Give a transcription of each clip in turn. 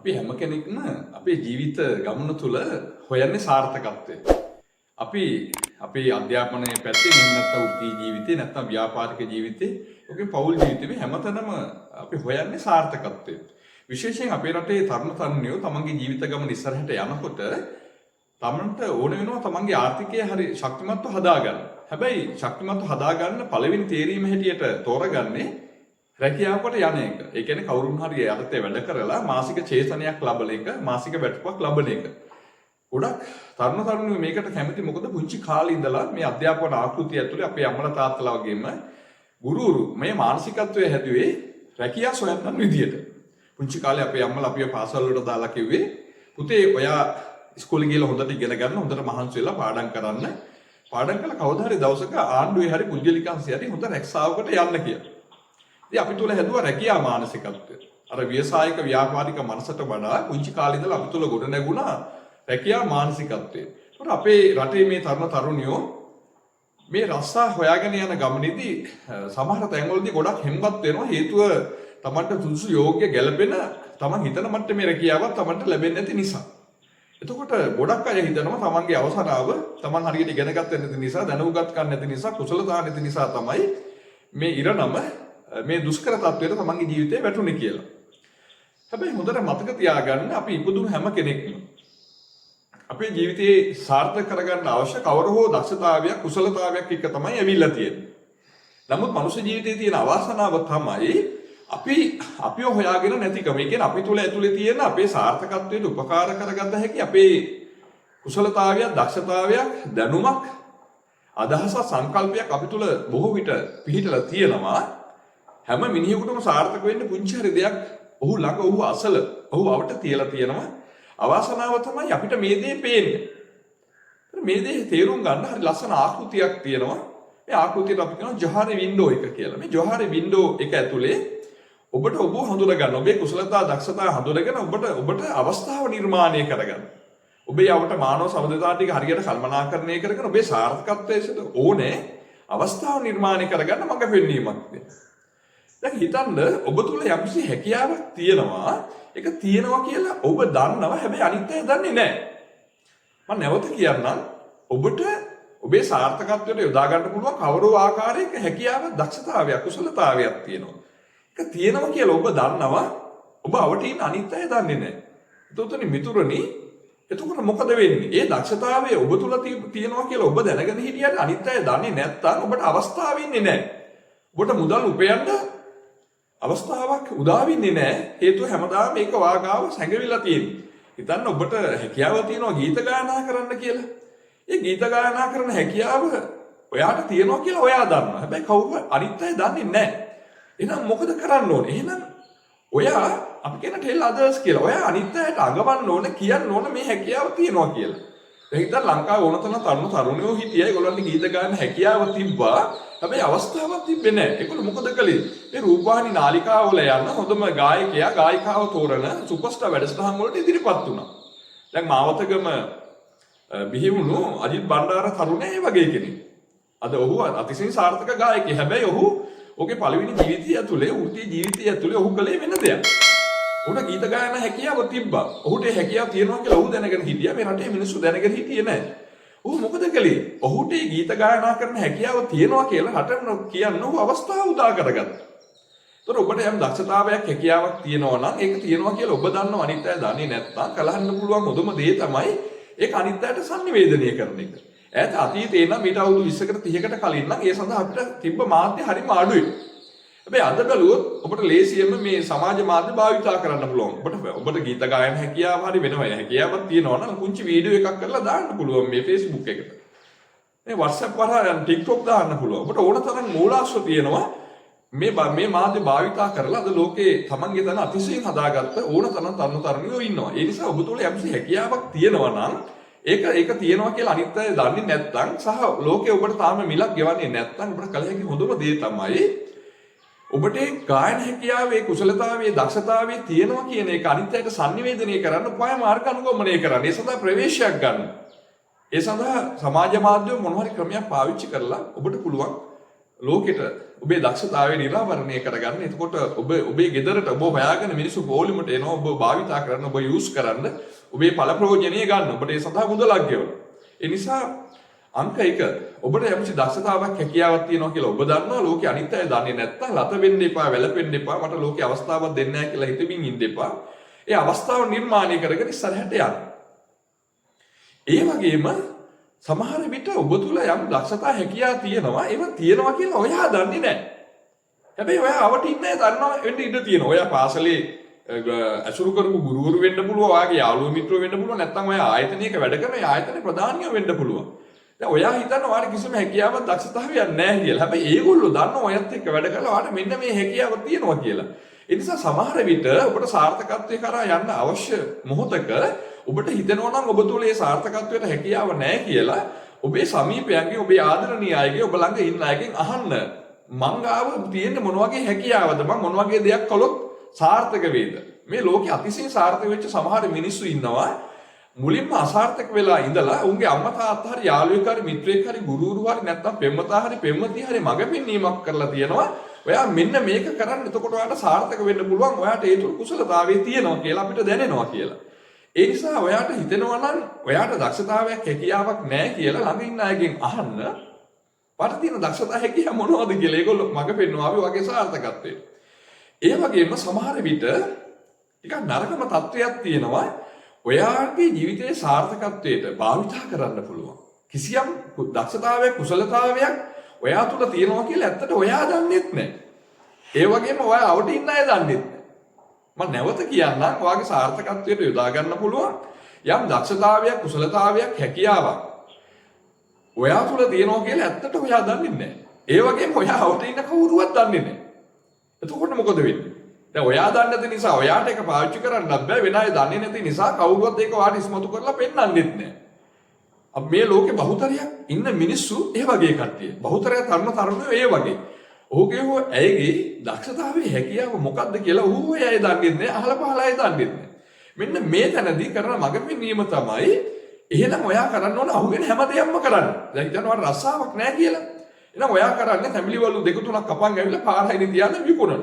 අපි හැම කෙනෙක්ම අපේ ජීවිත ගමන තුළ හොයන්නේ සාර්ථකත්වය. අපි අපේ අධ්‍යාපනයේ පැත්තේ එහෙම නැත්නම් වෘත්ති ජීවිතේ නැත්නම් ව්‍යාපාරික ජීවිතේ ඔගේ පෞල් ජීවිතේ හැමතැනම අපි හොයන්නේ සාර්ථකත්වය. විශේෂයෙන් අපේ රටේ තරුණ තරුණියෝ තමන්ගේ ජීවිත ගමන ඉස්සරහට යනකොට තමන්ට ඕන වෙනවා තමන්ගේ ආර්ථිකය හරි ශක්තිමත්ව හදාගන්න. හැබැයි ශක්තිමත්ව හදාගන්න පළවෙනි තේරීම හැටියට තෝරගන්නේ රැකියාවකට යන එක. ඒ කියන්නේ කවුරුන් හරි යටතේ වැඩ කරලා මාසික චේතනයක් ලබන එක, මාසික වැටුපක් ලබන එක. ගොඩක් තරුණ තරුණියෝ මේකට කැමති. මොකද පුංචි කාලේ ඉඳලා මේ අධ්‍යාපන ආකෘතිය ඇතුලේ අපේ අම්මලා තාත්තලා වගේම ගුරුවරු මේ මානසිකත්වය හැදුවේ රැකියාව සොයන්න විදියට. පුංචි කාලේ අපේ අම්මලා අපිව පාසල් වලට දාලා කිව්වේ පුතේ ඔයා ඉස්කෝලේ ගිහලා හොඳට ඉගෙන ගන්න, හොඳට මහන්සි වෙලා පාඩම් කරන්න. පාඩම් කළා කවදා හරි දවසක ආණ්ඩුවේ හරි පුද්ගලිකංශය හරි හොඳ රැක්සාවකට යන්න කියලා. ඉතින් අපි තුල හැදුවා රැකියා මානසිකත්වය. අර ව්‍යවසායික ව්‍යාපාරික මනසට වඩා පුංචි කාලේ ඉඳලා අපි තුල ගොඩ නැගුණා රැකියා මානසිකත්වය. ඒකට අපේ රටේ මේ තරුණ තරුණියෝ මේ රස්සා හොයාගෙන යන ගමනේදී සමහර තැන්වලදී ගොඩක් හෙම්බත් වෙනවා. හේතුව තමන්ට සුදුසු යෝග්‍ය ගැළපෙන තමන් හිතන මට්ටමේ රැකියාවක් තමන්ට ලැබෙන්නේ නැති නිසා. එතකොට ගොඩක් අය හිතනවා තමන්ගේ අවසනාව තමන් හරියට ඉගෙන ගත්තේ නැති නිසා, දැනුගත්කම් නැති නිසා, කුසලතා නැති නිසා තමයි මේ ඉරණම මේ දුෂ්කර තත්වයට තමන්ගේ ජීවිතේ වැටුනේ කියලා. හැබැයි හොඳට මතක තියාගන්න අපි ඉපදුණු හැම කෙනෙක්ම අපේ ජීවිතේ සාර්ථක කරගන්න අවශ්‍ය කවර හෝ දක්ෂතාවයක්, කුසලතාවයක් එක්ක තමයි ඇවිල්ලා තියෙන්නේ. නමුත් මනුෂ්‍ය ජීවිතයේ තියෙන අවාසනාව තමයි අපිව හොයාගෙන නැතිකම. ඒ කියන්නේ අපි තුල ඇතුලේ තියෙන අපේ සාර්ථකත්වයට උපකාර කරගත හැකි අපේ කුසලතාවයක්, දක්ෂතාවයක්, දැනුමක්, අදහසක්, සංකල්පයක් අපි තුල බොහෝ විට පිහිටලා තියෙනවා. හැම මිනිහෙකුටම සාර්ථක වෙන්න පුංචි හරි දෙයක් ඔහු ළඟ, ඔහු අසල, ඔහු අවට තියලා තියෙනවා. අවාසනාව තමයි අපිට මේ දේ පේන්නේ. මේ දේ තේරුම් ගන්න හරි ලස්සන ආකෘතියක් තියෙනවා. මේ ආකෘතියට අපි කියනවා ජොහාරි වින්ඩෝ එක කියලා. මේ ජොහාරි වින්ඩෝ එක ඇතුලේ ඔබට ඔබ හඳුනා ගන්න, ඔබේ කුසලතා, දක්ෂතා හඳුනගෙන ඔබට අවස්ථාව නිර්මාණය කරගන්න. ඔබේ යවට මානව සම්බන්ධතා ටික හරියට කල්පනාකරණය කරගෙන ඔබේ සාර්ථකත්වයට ඕනේ අවස්ථාව නිර්මාණය කරගන්න මඟ පෙන්වීමක් දෙන්න. දැන් හිතන්න ඔබ තුල යම්කිසි හැකියාවක් තියෙනවා. ඒක තියෙනවා කියලා ඔබ දන්නවා. හැබැයි අනිත් අය දන්නේ නැහැ. මම නැවත කියන්නම්. ඔබට ඔබේ සාර්ථකත්වයට යොදා ගන්න පුළුවන් කවරෝ ආකාරයක හැකියාවක්, දක්ෂතාවයක්, කුසලතාවයක් තියෙනවා. ඒක තියෙනවා කියලා ඔබ දන්නවා. ඔබ අවට ඉන්න අනිත් අය දන්නේ නැහැ. එතකොට මිතුරනි, එතකොට මොකද වෙන්නේ? ඒ දක්ෂතාවය ඔබ තුල තියෙනවා කියලා ඔබ දැනගෙන හිටියට අනිත් අය දන්නේ නැත්නම් ඔබට අවස්ථාව ඉන්නේ නැහැ. ඔබට මුදල් උපයන්න අවස්ථාවක් උදා වෙන්නේ නැහැ. හේතුව හැමදාම මේක වාගාව සැඟවිලා තියෙන්නේ. හිතන්න ඔබට හැකියාව තියෙනවා ගීත ගායනා කරන්න කියලා. ඒ ගීත ගායනා කරන හැකියාව ඔයාට තියෙනවා කියලා ඔයා දන්නවා. හැබැයි කවුරු අනිත් අය දන්නේ නැහැ. එහෙනම් මොකද කරන්න ඕනේ? එහෙනම් ඔයා අපි කියන tell others කියලා. ඔයා අනිත් අයට අඟවන්න ඕනේ, කියන්න ඕනේ මේ හැකියාව තියෙනවා කියලා. දැන් හිතන්න ලංකාවේ ඕනතරම් තරුණ තරුණියෝ හිටියයි. ඒගොල්ලන්ට ගීත ගායන හැකියාව තිබ්බා. හැබැයි අවස්ථාවක් තිබ්බේ නැහැ. ඒගොල්ලෝ මොකද කළේ? මේ රූපවාහිනී නාලිකාවල යන හොඳම ගායකයා, ගායිකාව තෝරන සුපර්ස්ටාර් වැඩසටහන් වලට ඉදිරිපත් වුණා. දැන් මාවතගම බිහි වුණු අජිත් බණ්ඩාර තරුණයා ඒ වගේ කෙනෙක්. අද ඔහු අතිශයින් සාර්ථක ගායකයෙක්. හැබැයි ඔහුගේ පළවෙනි ජීවිතය ඇතුලේ, වෘත්ති ජීවිතය ඇතුලේ ඔහු කළේ වෙන දෙයක්. ඔහුට ගීත ගායන හැකියාව තිබ්බා. ඔහුට ඒ හැකියාව තියෙනවා කියලා ඔහු දැනගෙන හිටියා. මේ රටේ මිනිස්සු දැනගෙන හිටියේ නැහැ. ඔහු මොකද කළේ? ඔහුට ඒ ගීත ගායනා කරන හැකියාව තියෙනවා කියලා රටම කියන්න ඔහු අවස්ථාව උදා කරගත්තා. ඒතර ඔබට යම් දක්ෂතාවයක්, හැකියාවක් තියෙනවා නම් ඒක තියෙනවා කියලා ඔබ දන්නව, අනිත් අය දන්නේ නැත්නම් කලහන්න පුළුවන් හොඳම දේ තමයි ඒක අනිත් අයට sannivedanaya කරන එක. ඈත අතීතේ නම් ඊට අවුරුදු 20කට 30කට කලින් නම් ඒ සඳහා අපිට තිබ්බ මාධ්‍ය හරිම අඩුයි. හැබැයි අද බැලුවොත් ඔබට ලේසියෙන්ම මේ සමාජ මාධ්‍ය භාවිතා කරන්න පුළුවන්. ඔබට ගීත ගායන හැකියාව හරි වෙනවා. හැකියාවක් තියෙනවා නම් පුංචි වීඩියෝ එකක් කරලා දාන්න පුළුවන් මේ Facebook එකට. මේ WhatsApp වරහා TikTok දාන්න පුළුවන්. ඔබට ඕන තරම් මූලාශ්‍ර තියෙනවා. මේ මාධ්‍ය භාවිතා කරලා අද ලෝකේ තමන්ගේ තන අතිශයින් හදාගත්ත ඕන තරම් තරුණ තරුණියෝ ඉන්නවා. ඒ නිසා ඔබ තුළ යම්කිසි හැකියාවක් තියෙනවා නම් ඒක තියෙනවා කියලා අනිත් අය දන්නේ නැත්නම් සහ ලෝකේ ඔබට තාම මිලක් ගෙවන්නේ නැත්නම් ඔබට කල හැකි හොඳම දේ තමයි ඔබට ඒ ගායන හැකියාවේ, කුසලතාවයේ, දක්ෂතාවයේ තියෙනවා කියන එක අනිත් අයට sannivedanaya කරන්න උපාය මාර්ග අනුගමනය කරන්න. ඒ සඳහා ප්‍රවේශයක් ගන්න. ඒ සඳහා සමාජ මාධ්‍ය මොන හරි ක්‍රමයක් පාවිච්චි කරලා ඔබට පුළුවන් ලෝකෙට ඔබේ දක්ෂතාවය නිරාවරණය කරගන්න. එතකොට ඔබේ ගෙදරට ඔබ හොයාගෙන මිනිස්සු පොලිමට එනවා ඔබ භාවිතා කරන්න ඔබ යූස් කරන්න ඔබේ ඵල ප්‍රයෝජනෙ ගන්න. ඔබට ඒ සඳහා මුදලක් ගෙවන්න. ඒ නිසා අංක 1 ඔබට යම්කිසි දක්ෂතාවක් හැකියාවක් තියෙනවා කියලා ඔබ දන්නවා. ලෝකේ අනිත් අය දන්නේ නැත්නම් ලත වෙන්න එපා, වැළපෙන්න එපා. මට ලෝකේ අවස්ථාවක් දෙන්නේ නැහැ කියලා හිතමින් ඉන්න එපා. ඒ අවස්ථාව නිර්මාණය කරගෙන ඉස්සරහට යන්න. ඒ වගේම සමහර විට ඔබ තුල යම් දක්ෂතා හැකියාව තියෙනවා. ඒව තියෙනවා කියලා ඔයා දන්නේ නැහැ. හැබැයි ඔයා අවටින් නැහැ දන්නවා වෙන්න ඉඩ තියෙනවා. ඔයා පාසලේ අසුරු කරපු ගුරුවරු වෙන්න පුළුවන්. ඔයාගේ යාළුවෝ මිත්‍රයෝ වෙන්න පුළුවන්. නැත්නම් ඔයා ආයතනයක වැඩ කරන ආයතනයේ ප්‍රධානියෝ වෙන්න පුළුවන්. දැන් ඔයා හිතනවා ඔයාට කිසිම හැකියාවක් දක්ෂතාවයක් නැහැ කියලා. හැබැයි ඒගොල්ලෝ දන්නවා ඔයත් එක්ක වැඩ කරලා ඔයාට මෙන්න මේ හැකියාව තියෙනවා කියලා. ඒ නිසා සමහර විට ඔබට සාර්ථකත්වයේ කරා යන්න අවශ්‍ය මොහොතක ඔබට හිතෙනවා නම් ඔබ තුල ඒ සාර්ථකත්වයට හැකියාව නැහැ කියලා ඔබේ සමීපයන්ගේ ඔබේ ආදරණීය අයගේ ඔබ ළඟ ඉන්න අයගෙන් අහන්න. මං ගාව තියෙන මොන වගේ හැකියාවද? මං මොන වගේ දෙයක් කළොත් සාර්ථක වේද? මේ ලෝකේ අතිශයින් සාර්ථක වෙච්ච සමහර මිනිස්සු ඉන්නවා. මුලින්ම අසාර්ථක වෙලා ඉඳලා උන්ගේ අම්මා තාත්තා හරි යාළුවෙක් හරි මිත්‍රයෙක් හරි ගුරුවරු හරි නැත්නම් පෙම්වතා හරි පෙම්වතිය හරි මඟ පෙන්වීමක් කරලා තියෙනවා. ඔයා මෙන්න මේක කරන්න. එතකොට ඔයාට සාර්ථක වෙන්න පුළුවන්. ඔයාට ඒ තුල කුසලතාවයේ තියෙනවා කියලා අපිට දැනෙනවා කියලා. ඒ නිසා ඔයාට හිතෙනවා නම් ඔයාට දක්ෂතාවයක් හැකියාවක් නැහැ කියලා ළඟ ඉන්න අයගෙන් අහන්න. වට තියෙන දක්ෂතා හැකියාව මොනවද කියලා ඒගොල්ලෝ මඟ පෙන්වනවා අපි වගේ සාර්ථකත්වයට. ඒ වගේම සමහර විට ටිකක් නරකම තත්වයක් තියෙනවා. ඔයාගේ ජීවිතයේ සාර්ථකත්වයට භාවිතා කරන්න පුළුවන්. කිසියම් දක්ෂතාවයක් කුසලතාවයක් ඔයා තුල තියෙනවා කියලා ඇත්තට ඔයා දන්නේත් නැහැ. ඒ වගේම ඔයා අවට ඉන්න අය දන්නේත් නැහැ. මම නැවත කියන්නම් ඔයාගේ සාර්ථකත්වයට යොදා ගන්න පුළුවන් යම් දක්ෂතාවයක් කුසලතාවයක් හැකියාවක් ඔයා තුල තියෙනවා කියලා ඇත්තට ඔයා දන්නේ නැහැ. ඒ වගේම ඔයා අවට ඉන්න කවුරුවත් දන්නේ නැහැ. එතකොට මොකද වෙන්නේ? දැන් ඔයා දන්නේ නැති නිසා ඔයාට ඒක පාවිච්චි කරන්නත් බෑ. වෙන අය දන්නේ නැති නිසා කවුරුවත් ඒක ඔයාට ඉස්මතු කරලා පෙන්නන්නෙත් නැහැ. අපි මේ ලෝකේ බහුතරයක් ඉන්න මිනිස්සු ඒ වගේ කට්ටිය. බහුතරයක් තරුණයෝ ඒ වගේ. ඔහුගේ හෝ ඇයගේ දක්ෂතාවයේ හැකියාව මොකක්ද කියලා ඌ අය දන්නේ නැහැ. අහල පහල අය දන්නේ නැහැ. මෙන්න මේ තැනදී කරන මඟ පෙන්වීම තමයි එහෙනම් ඔයා කරන්න ඕන අහුගෙන හැම දෙයක්ම කරන්න. දැන් හිතනවා රස්සාවක් නැහැ කියලා. එහෙනම් ඔයා කරන්නේ ෆැමිලි වල දෙක තුනක් කපන් ඇවිල්ලා පාරයින් තියන්න විකුණන.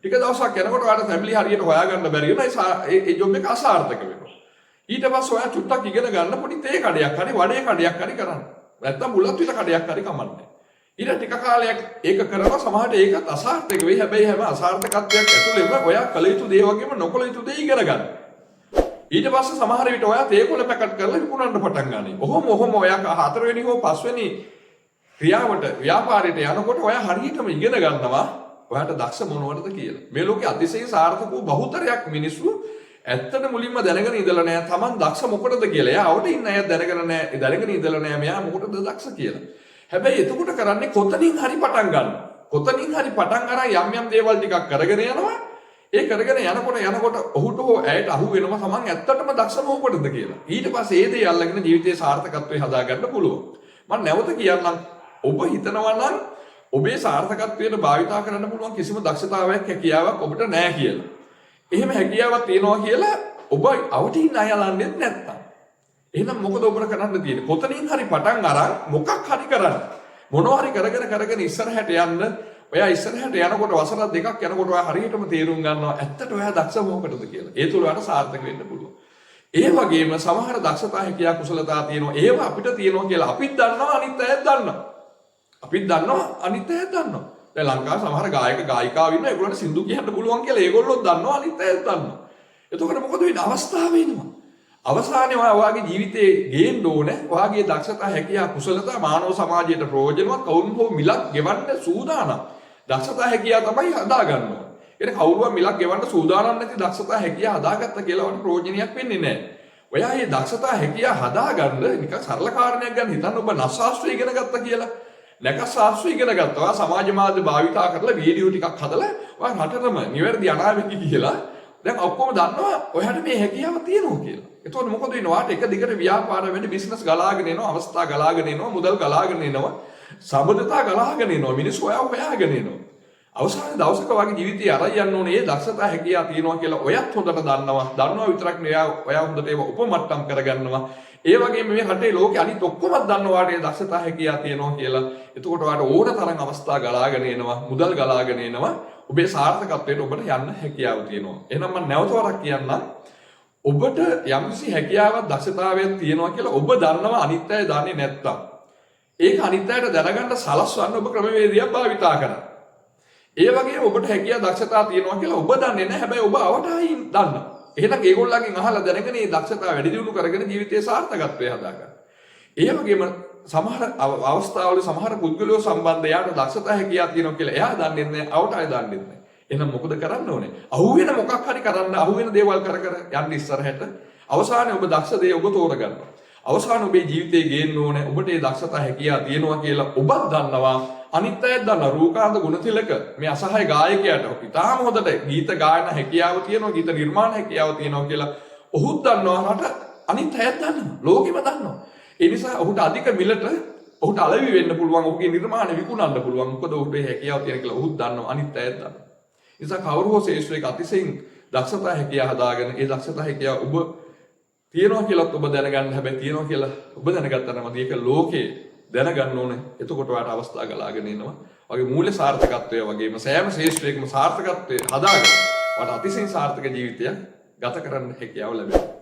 ටික දවසක් යනකොට ඔයාට ෆැමිලි හරියට හොයාගන්න බැරි වෙනවා. ඒ ජොබ් එක අසාර්ථක වෙනවා. ඊට පස්සේ ඔයා චුට්ටක් ඉගෙන ගන්න පොඩි තේ කඩයක් හරි වඩේ කඩයක් හරි කරන්න. නැත්තම් බුලත් විතර කඩයක් හරි කමන්නේ. ඊට ටික කාලයක් ඒක කරනවා සමහරට ඒකත් අසාර්ථක වෙයි. හැබැයි හැම අසාර්ථකත්වයක් ඇතුළෙම ඔයා කල යුතු දේ වගේම නොකල යුතු දේ ඉගෙන ගන්න. ඊට පස්සේ සමහර විට ඔයා තේකොළ පැකට් කරලා විකුණන්න පටන් ගන්නවා. ඔහොම ඔයා හතරවෙනි හෝ පස්වෙනි ක්‍රියාවට ව්‍යාපාරයට යනකොට ඔයා හරියටම ඉගෙන ගන්නවා ඔයාට දක්ෂ මොනවටද කියලා. මේ ලෝකේ අතිශයින් සාර්ථක වූ බහුතරයක් මිනිස්සු ඇත්තට මුලින්ම දැනගෙන ඉඳලා නැහැ Taman දක්ෂ මොකටද කියලා. එයා අවට ඉන්න අය දැනගෙන නැහැ. දැනගෙන ඉඳලා නැහැ මෙයා මොකටද දක්ෂ කියලා. හැබැයි එතකොට කරන්නේ කොතනින් හරි පටන් ගන්නවා. කොතනින් හරි පටන් අරන් යම් දේවල් ටිකක් කරගෙන යනවා. ඒ කරගෙන යනකොට ඔහුට හෝ ඇයට අහු වෙනවා Taman ඇත්තටම දක්ෂ මොකටද කියලා. ඊට පස්සේ ඒ දේ අල්ලගෙන ජීවිතයේ සාර්ථකත්වය හදාගන්න පුළුවන්. මම නැවත කියන්නම් ඔබ හිතනවා නම් ඔබේ සාර්ථකත්වයට භාවිතා කරන්න පුළුවන් කිසිම දක්ෂතාවයක් හැකියාවක් ඔබට නැහැ කියලා. එහෙම හැකියාවක් තියෙනවා කියලා ඔබ අවටින් අයලන්නේ නැත්තම්. එහෙනම් මොකද ඔබට කරන්න තියෙන්නේ? කොතනින් හරි පටන් අරන් මොකක් හරි කරන්න. මොනවා හරි කරගෙන ඉස්සරහට යන්න. ඔයා ඉස්සරහට යනකොට වසර දෙකක් යනකොට ඔයා හරියටම තේරුම් ගන්නවා ඇත්තට ඔයා දක්ෂ මොකටද කියලා. ඒ තුල ඔයාට සාර්ථක වෙන්න පුළුවන්. ඒ වගේම සමහර දක්ෂතා හැකියාව කුසලතා තියෙනවා. ඒව අපිට තියෙනවා කියලා අපිත් දන්නවා අනිත් අයත් දන්නවා. අපිත් දන්නවා අනිත් අයත් දන්නවා. දැන් ලංකාවේ සමහර ගායක ගායිකාවෝ ඉන්නවා ඒගොල්ලන්ට සින්දු කියන්න පුළුවන් කියලා ඒගොල්ලෝ දන්නවා අනිත් අයත් දන්නවා. එතකොට මොකද වෙන්නේ? අවස්ථාව එනවා. අවසානයේ ඔයාගේ ජීවිතේ ගේන්න ඕනේ. ඔයාගේ දක්ෂතා හැකියාව කුසලතා මානව සමාජයට ප්‍රයෝජනවත් කවුරුන් හෝ මිලක් ගෙවන්න සූදානම්. දක්ෂතා හැකියාව තමයි හදා ගන්න ඕනේ. ඒක කවුරුවත් මිලක් ගෙවන්න සූදානම් නැති දක්ෂතා හැකියාව හදාගත්ත කියලා වට ප්‍රයෝජනයක් වෙන්නේ නැහැ. ඔයා මේ දක්ෂතා හැකියාව හදාගන්න නිකන් සරල කාරණයක් ගන්න හිතන්න ඔබ නස්සාස්ත්‍රය ඉගෙන ගත්තා කියලා. නැකස්සාස්ත්‍රය ඉගෙන ගත්තා. ඔයා සමාජ මාධ්‍ය භාවිතා කරලා වීඩියෝ ටිකක් හදලා ඔයා රටටම නිවැරදි අනාවැකි කියලා දැන් ඔක්කොම දන්නවා ඔයාට මේ හැකියාව තියෙනවා කියලා. එතකොට මොකද වෙන්නේ? ඔයාට එක දිගට ව්‍යාපාර වෙන්න බිස්නස් ගලාගෙන එනවා, අවස්ථා ගලාගෙන එනවා, මුදල් ගලාගෙන එනවා, සම්බන්ධතා ගලාගෙන එනවා, මිනිස්සු ඔයාව හොයාගෙන එනවා. අවසාන දවසක වගේ ජීවිතය අරයි යන්න ඕනේ ඒ දක්ෂතා හැකියාව තියෙනවා කියලා ඔයත් හොඳට දන්නවා විතරක් නෙවෙයි ඔයා හොඳට ඒව උපමට්ටම් කරගන්නවා ඒ වගේම මේ රටේ ලෝකේ අනිත් ඔක්කොම දන්නවා ඒ දක්ෂතා හැකියාව තියෙනවා කියලා එතකොට ඔයාලට ඕන තරම් අවස්ථා ගලාගෙන එනවා මුදල් ගලාගෙන එනවා ඔබේ සාර්ථකත්වයට ඔබට යන්න හැකියාව තියෙනවා එහෙනම් මම නැවත වරක් කියන්නම් ඔබට යම්කිසි හැකියාවක් දක්ෂතාවයක් තියෙනවා කියලා ඔබ දන්නවා අනිත් අය දන්නේ නැත්තම් ඒක අනිත් අයට දැනගන්න සලස්වන්න ඔබ ක්‍රමවේදයක් භාවිතා කරන්න. ඒ වගේම ඔබට හැකියාව දක්ෂතාව තියෙනවා කියලා ඔබ දන්නේ නැහැ. හැබැයි ඔබ අවටායින් දන්නවා. එහෙනම් ඒගොල්ලන්ගෙන් අහලා දැනගෙන මේ දක්ෂතාව වැඩි දියුණු කරගෙන ජීවිතයේ සාර්ථකත්වය හදාගන්න. ඒ වගේම සමහර අවස්ථාවල සමහර පුද්ගලයෝ සම්බන්ධ යාට දක්ෂතා හැකියාව තියෙනවා කියලා එයා දන්නේ නැහැ. අවටායි දන්නේ නැහැ. එහෙනම් මොකද කරන්න ඕනේ? අහුවෙන මොකක් හරි කරන්න අහුවෙන දේවල් කර යන්න ඉස්සරහට අවසානයේ ඔබ දක්ෂ දේ ඔබ තෝරගන්නවා. අවසාන ඔබේ ජීවිතේ ගේන්න ඕනේ ඔබට ඒ දක්ෂතා හැකියාව තියෙනවා කියලා ඔබත් දන්නවා අනිත් අයත් දන්නවා රූකාන්ත ගුණතිලක මේ අසහාය ගායකයාට ඉතාම හොඳට ගීත ගායන හැකියාව තියෙනවා ගීත නිර්මාණ හැකියාව තියෙනවා කියලා ඔහුත් දන්නවා රට අනිත් අයත් දන්නවා ලෝකෙම දන්නවා ඒ නිසා ඔහුට අධික මිලට ඔහුට අලෙවි වෙන්න පුළුවන් ඔහුගේ නිර්මාණ විකුණන්න පුළුවන් මොකද ඔහුට ඒ හැකියාව තියෙන කියලා ඔහුත් දන්නවා අනිත් අයත් දන්නවා ඒ නිසා කවුරු හෝ ශේෂ්ත්‍රයක අතිශයින් දක්ෂතා හැකියාව හදාගෙන ඒ දක්ෂතා හැකියාව ඔබ තියෙනවා කියලාත් ඔබ දැනගන්න හැබැයි තියෙනවා කියලා ඔබ දැනගත්තා නම් ඒක ලෝකේ දැනගන්න ඕනේ. එතකොට ඔයාලට අවස්ථා ගලාගෙන එනවා. වගේ මූල්‍ය සාර්ථකත්වය වගේම සෑම ශේෂ්ත්‍රයකම සාර්ථකත්වය හදාගෙන ඔයාලට අතිශයින් සාර්ථක ජීවිතයක් ගත කරන්න හැකියාව ලැබෙනවා.